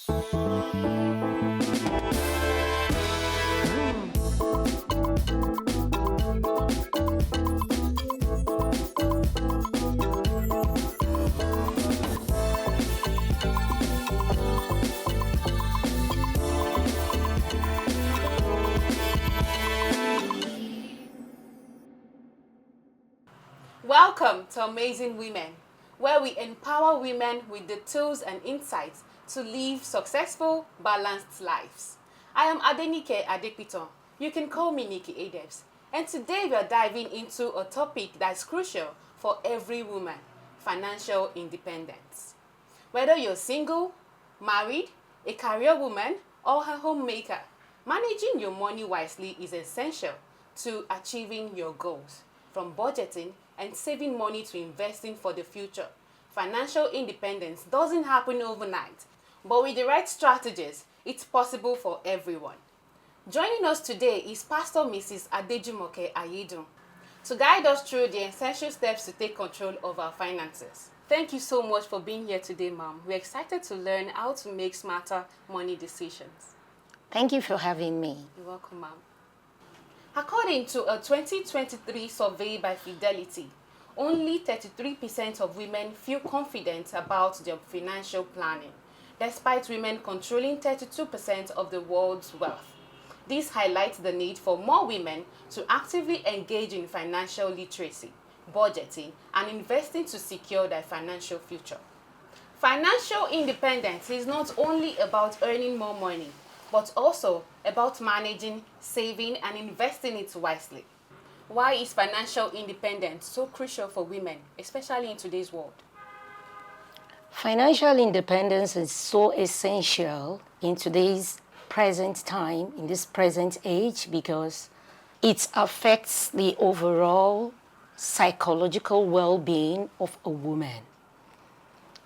Welcome to Amazing Women, where we empower women with the tools and insights to live successful, balanced lives. I am Adenike Adekpito. You can call me Nikki Adebs. And today we are diving into a topic that is crucial for every woman: financial independence. Whether you're single, married, a career woman, or a homemaker, managing your money wisely is essential to achieving your goals, from budgeting and saving money to investing for the future. Financial independence doesn't happen overnight, but with the right strategies, it's possible for everyone. Joining us today is Pastor Mrs. Adejumoke Ayedun to guide us through the essential steps to take control of our finances. Thank you so much for being here today, Mom. We're excited to learn how to make smarter money decisions. Thank you for having me. You're welcome, Mom. According to a 2023 survey by Fidelity, only 33% of women feel confident about their financial planning, despite women controlling 32% of the world's wealth. This highlights the need for more women to actively engage in financial literacy, budgeting, and investing to secure their financial future. Financial independence is not only about earning more money, but also about managing, saving, and investing it wisely. Why is financial independence so crucial for women, especially in today's world? Financial independence is so essential in today's present time, in this present age, because it affects the overall psychological well-being of a woman.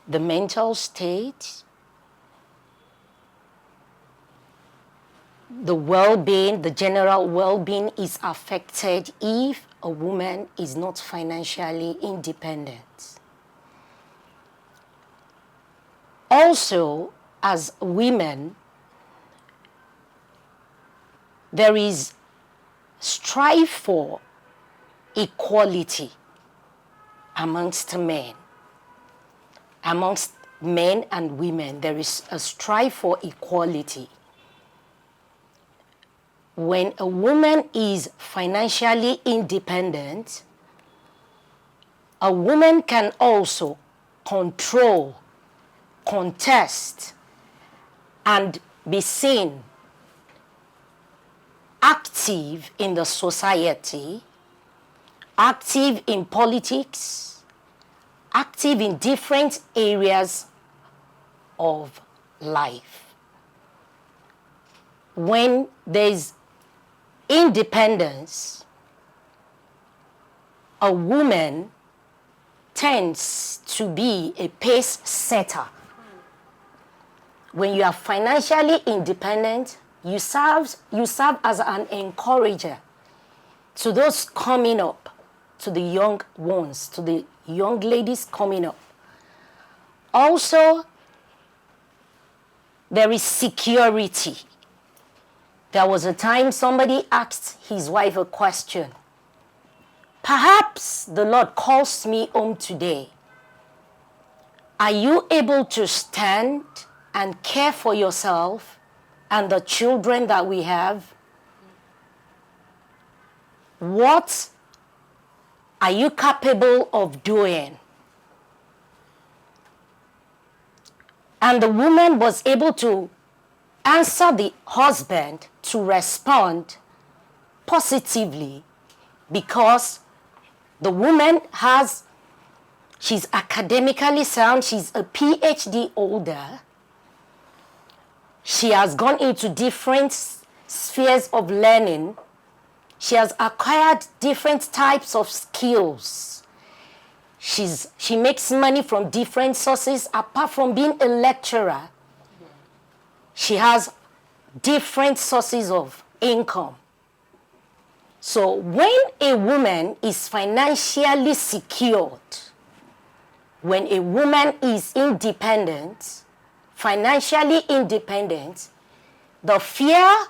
The mental state, the well-being, the general well-being is affected if a woman is not financially independent. Also, as women, there is strive for equality amongst men. Amongst men and women, there is a strive for equality. When a woman is financially independent, a woman can also control, contest, and be seen active in the society, active in politics, active in different areas of life. When there's independence, a woman tends to be a pace setter. When you are financially independent, you serve as an encourager to those coming up, to the young ones, to the young ladies coming up. Also, there is security. There was a time somebody asked his wife a question. Perhaps the Lord calls me home today. Are you able to stand and care for yourself and the children that we have? What are you capable of doing? And the woman was able to answer the husband to respond positively, because the woman she's academically sound, she's a PhD holder. She has gone into different spheres of learning. She has acquired different types of skills. She makes money from different sources. Apart from being a lecturer, she has different sources of income. So when a woman is financially secured, when a woman is independent financially independent, the fear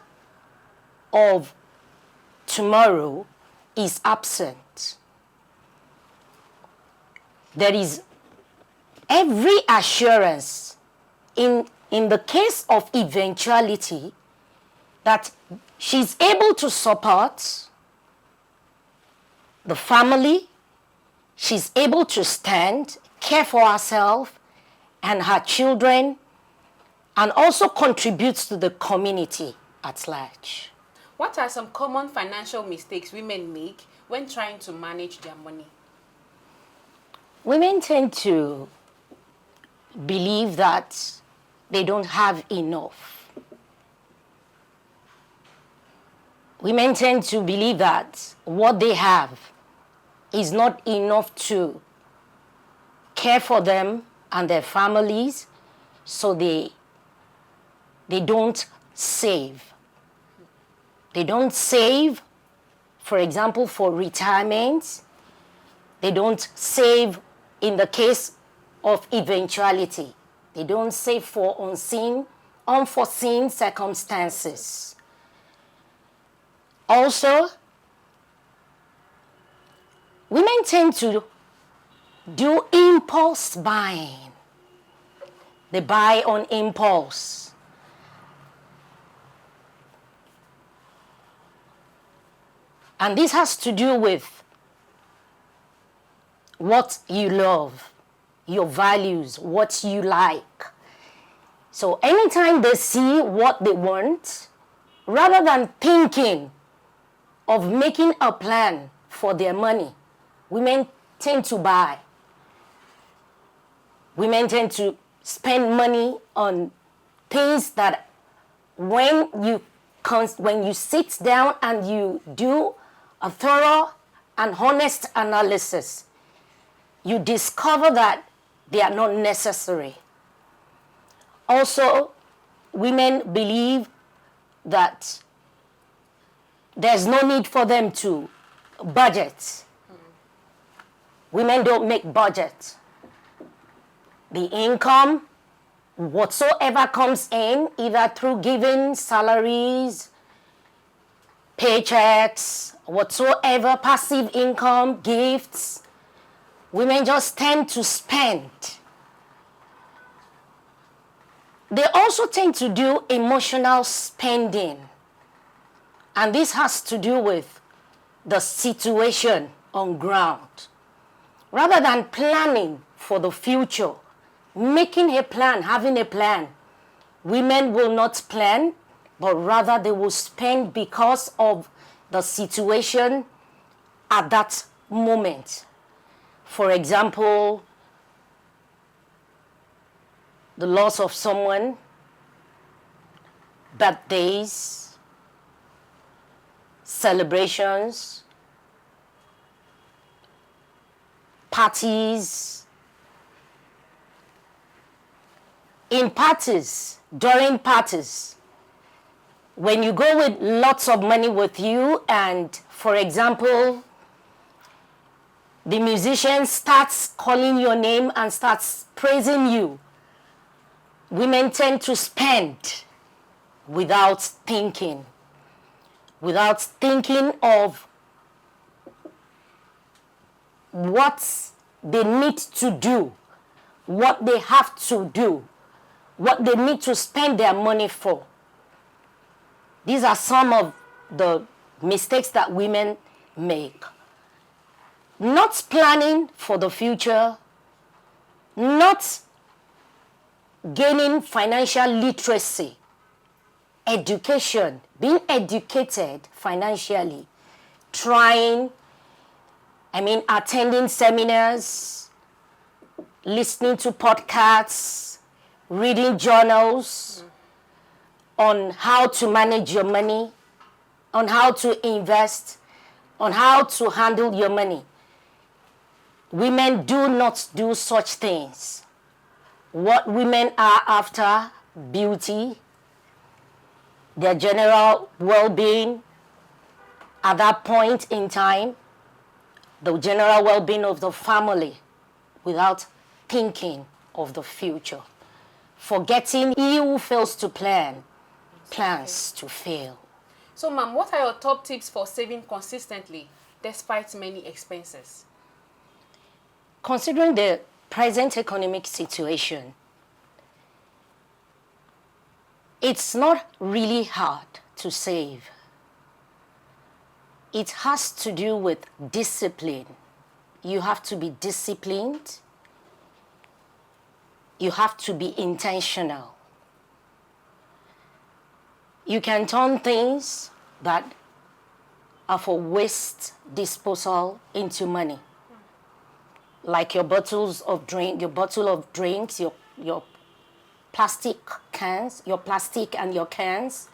of tomorrow is absent. There is every assurance in the case of eventuality that she's able to support the family, she's able to stand, care for herself and her children, and also contributes to the community at large. What are some common financial mistakes women make when trying to manage their money? Women tend to believe that they don't have enough. Women tend to believe that what they have is not enough to care for them and their families, so they don't save. They don't save, for example, for retirement. They don't save in the case of eventuality. They don't save for unforeseen circumstances. Also, women tend to do impulse buying. They buy on impulse. And this has to do with what you love, your values, what you like. So anytime they see what they want, rather than thinking of making a plan for their money, women tend to buy. Women tend to spend money on things that when you sit down and you do a thorough and honest analysis, you discover that they are not necessary. Also, women believe that there's no need for them to budget. Women don't make budget. The income, whatsoever comes in, either through giving salaries, paychecks, whatsoever, passive income, gifts, women just tend to spend. They also tend to do emotional spending. And this has to do with the situation on ground. Rather than planning for the future, making a plan, having a plan, women will not plan, but rather they will spend because of the situation at that moment. For example, the loss of someone, birthdays, celebrations, parties. In parties, during parties, when you go with lots of money with you and, for example, the musician starts calling your name and starts praising you, women tend to spend without thinking of what they need to do, what they have to do, what they need to spend their money for. These are some of the mistakes that women make. Not planning for the future, not gaining financial literacy, education, being educated financially, attending seminars, listening to podcasts, reading journals on how to manage your money, on how to invest, on how to handle your money. Women do not do such things. What women are after, beauty, their general well-being at that point in time, the general well-being of the family without thinking of the future. Forgetting he who fails to plan, plans to fail. So, ma'am, what are your top tips for saving consistently despite many expenses? Considering the present economic situation, it's not really hard to save. It has to do with discipline. You have to be disciplined. You have to be intentional. You can turn things that are for waste disposal into money. Like your bottles of drink, your bottle of drinks, your plastic cans, your plastic and your cans,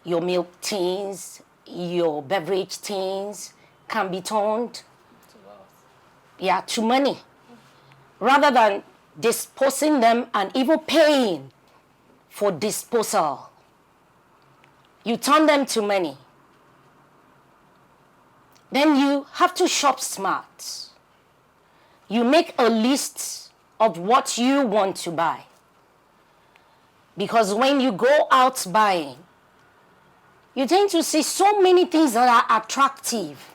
your milk tins, your beverage tins can be turned to money. Rather than disposing them and even paying for disposal, you turn them to money. Then you have to shop smart. You make a list of what you want to buy. Because when you go out buying, you tend to see so many things that are attractive.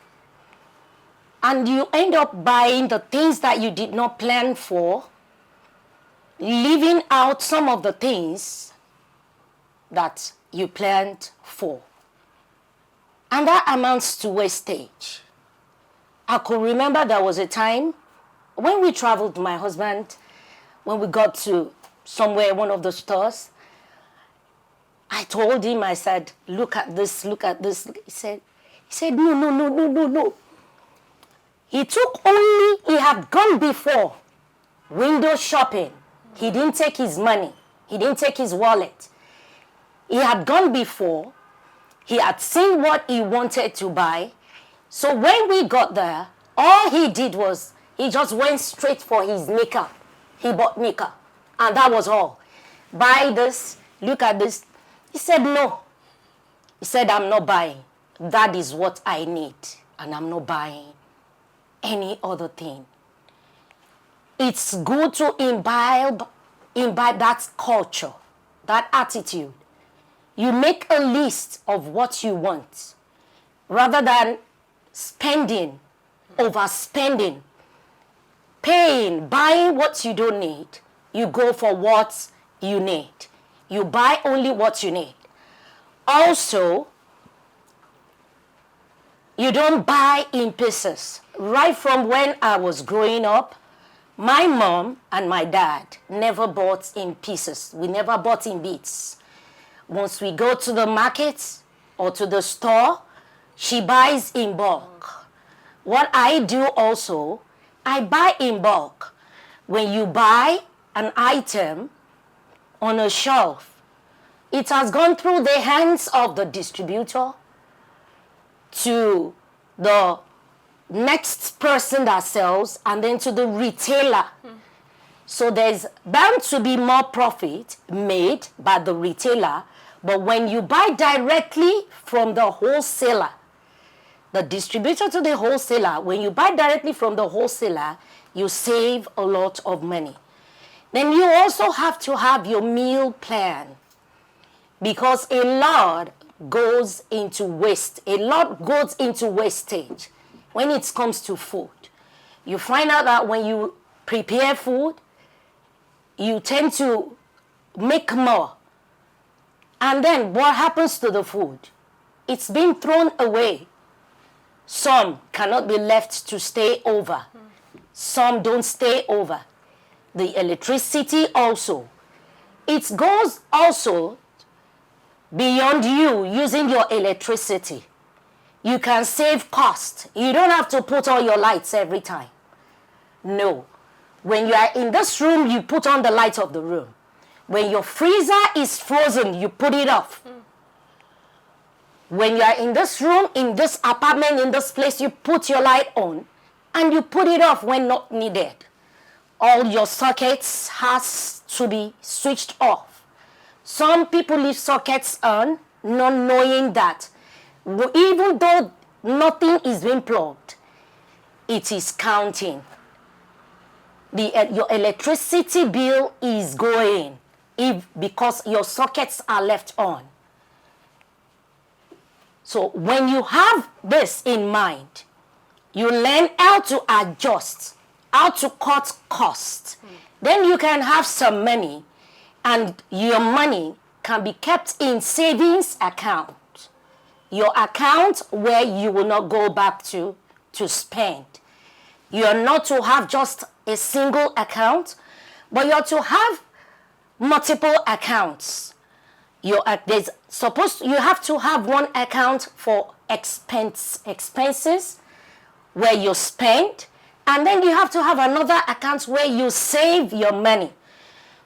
And you end up buying the things that you did not plan for, leaving out some of the things that you planned for. And that amounts to wastage. I could remember there was a time when we traveled, my husband, when we got to somewhere, one of the stores, I told him, I said, look at this, look at this. He said, no. He had gone before window shopping. He didn't take his money. He didn't take his wallet. He had gone before. He had seen what he wanted to buy. So when we got there, all he did was, he just went straight for his makeup. He bought makeup. And that was all. Buy this, look at this. He said, no. He said, I'm not buying. That is what I need. And I'm not buying any other thing. It's good to imbibe that culture, that attitude. You make a list of what you want rather than spending, overspending, paying, buying what you don't need. You go for what you need. You buy only what you need. Also, you don't buy in pieces. Right from when I was growing up, my mom and my dad never bought in pieces. We never bought in bits. Once we go to the market or to the store, she buys in bulk. What I do also, I buy in bulk. When you buy an item on a shelf, it has gone through the hands of the distributor to the next person that sells and then to the retailer. So there's bound to be more profit made by the retailer, but when you buy directly from the wholesaler, the distributor to the wholesaler, when you buy directly from the wholesaler, you save a lot of money. Then you also have to have your meal plan, because a lot goes into waste. A lot goes into wastage when it comes to food. You find out that when you prepare food, you tend to make more. And then what happens to the food? It's been thrown away. Some cannot be left to stay over. Some don't stay over. The electricity also. It goes also beyond you using your electricity. You can save cost. You don't have to put on your lights every time. No. When you are in this room, you put on the light of the room. When your freezer is frozen, you put it off. When you are in this room, in this apartment, in this place, you put your light on and you put it off when not needed. All your sockets has to be switched off. Some people leave sockets on, not knowing that even though nothing is being plugged, it is counting. Your electricity bill is going. if because your sockets are left on. So when you have this in mind, you learn how to adjust, how to cut costs. Then you can have some money, and your money can be kept in savings account. Your account where you will not go back to spend. You are not to have just a single account, but you're to have multiple accounts. You have to have one account for expenses where you spend, and then you have to have another account where you save your money.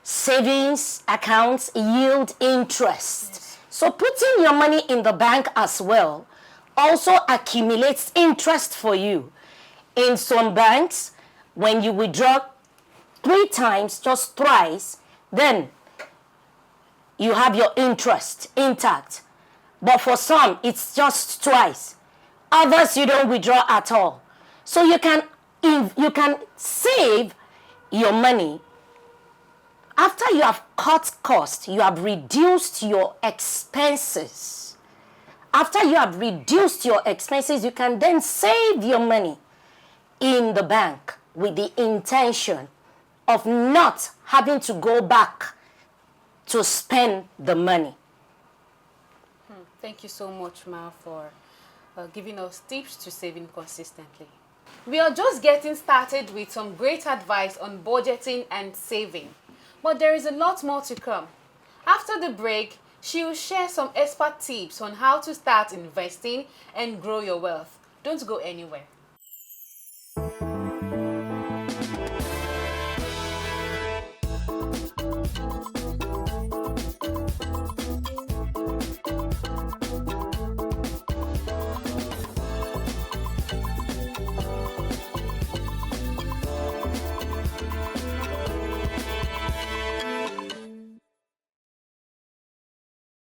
Savings accounts yield interest. Yes. So putting your money in the bank as well also accumulates interest for you. In some banks, when you withdraw 3 times, just thrice, then you have your interest intact. But for some, it's just twice. Others, you don't withdraw at all. So you can save your money. After you have cut costs, you have reduced your expenses. After you have reduced your expenses, you can then save your money in the bank with the intention of not having to go back to spend the money. Thank you so much, Ma, for giving us tips to saving consistently. We are just getting started with some great advice on budgeting and saving, but there is a lot more to come. After the break, she will share some expert tips on how to start investing and grow your wealth. Don't go anywhere.